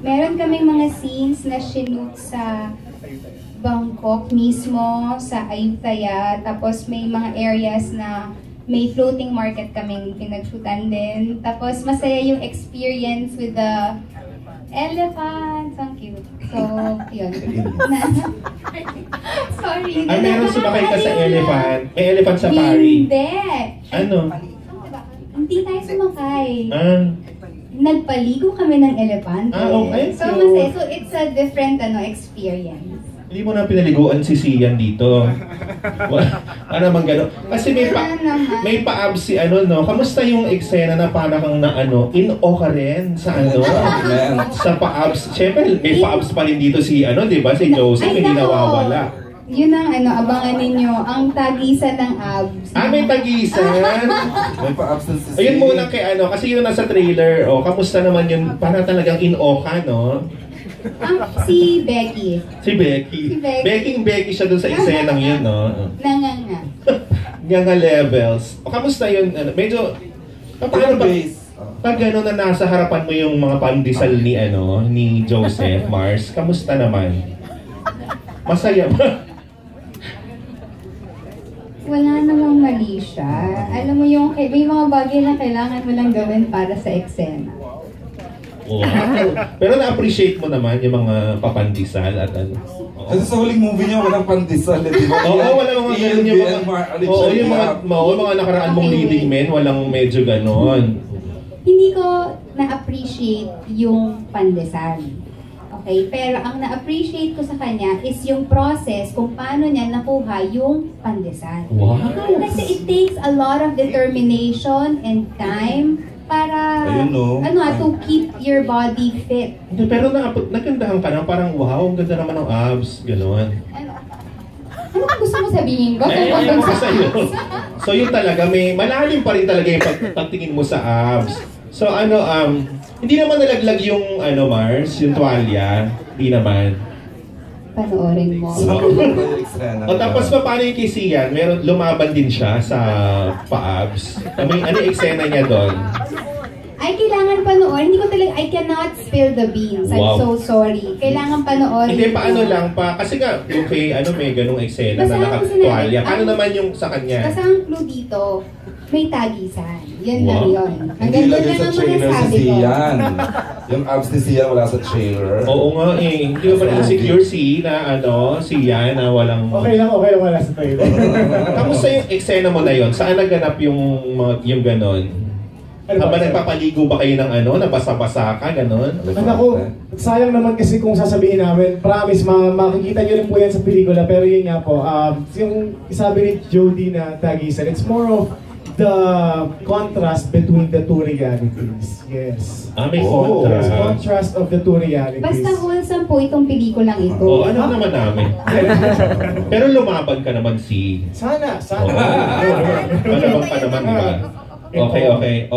Meron kaming mga scenes na shoot sa Bangkok mismo, sa Ayutthaya, tapos may mga areas na may floating market kaming pinag-shootan din. Tapos masaya yung experience with the elephants. Ang cute. So, yun. Sorry. Meron sumakay ka sa elephant? May elephant safari? Hindi. Ano? Hindi tayo sumakay. Nagpaligo kami ng elepante. Okay. So, masaya. So, it's a different experience. Hindi mo na pinaliguan si Sian dito. Ano naman gano'n? Kasi may pa-abs si no? Kamusta yung eksena na parang kang in-o ka rin sa sa pa-abs. Siyempre, may pa-abs pa rin dito si di ba? Si Joseph, hindi nawawala. Yun ang abangan ninyo, ang tagisan ng abs. May tagisan? May pa-abs na si Ayun muna kay kasi yun nasa trailer. Kamusta naman yun? Parang talagang in-o ka, no? Si Becky. Si Becky. Becky siya dun sa eksenang yun, no? Nanganga. Nganga levels. Kamusta yun? Medyo, paano ba? Pag gano'n na nasa harapan mo yung mga pandesal ni Joseph Mars, kamusta naman? Masaya ba? Wala namang mali siya. Alam mo may mga bagay na kailangan mo lang gawin para sa eksena. Wow. Pero na-appreciate mo naman yung mga papandisal at Kasi sa huling movie niya, walang pandesal. Oo, wala mga ganun yung mga nakaraan mong leading men, walang medyo ganon. Hindi ko na-appreciate yung pandesal. Okay? Pero ang na-appreciate ko sa kanya is yung process kung paano niya nakuha yung pandesal. Wow! Kasi it takes a lot of determination and time para to keep your body fit. Pero nagandahan ka na, parang wow, ang ganda naman ng abs, gano'n. Ano gusto mo sabihin ko? So yun talaga, may malalim pa rin talaga yung pagtingin mo sa abs. So hindi naman nalaglag yung Mars, yung tuwalya, hindi naman. Panoorin mo. Tapos paano yung kay Sian? Lumaban din siya sa pa-abs. Ano yung eksena niya doon? Ay, kailangan panoorin. Hindi ko talaga, I cannot spill the beans. I'm so sorry. Kailangan panoorin. Hindi, paano lang pa? Kasi nga, yung kay may ganung eksena na nakatuwalya. Paano naman yung sa kanya? Basta ang clue dito, may tagisan. Yan lang yun. Hindi lagay sa trailer si Sian. Yung abs ni Sian wala sa trailer. Oo nga Hindi ko pa na-secure Sian na walang... Okay lang wala sa trailer. Kamusta yung eksena mo na yun? Saan naganap yung ganon? Habang nagpapaligo ba kayo ng nabasa-basa ka, gano'n? Ako, sayang naman kasi kung sasabihin namin, promise, makikita nyo rin po yan sa pelikula, pero yun nga po, yung sabi ni Jody na tagisan, it's more of the contrast between the two realities. Yes. May contrast. Yes, contrast of the two realities. Basta wholesome po itong pelikulang ito. Ano naman namin? Pero lumaban ka naman Sana. Malabang ka naman, di ba? Okay.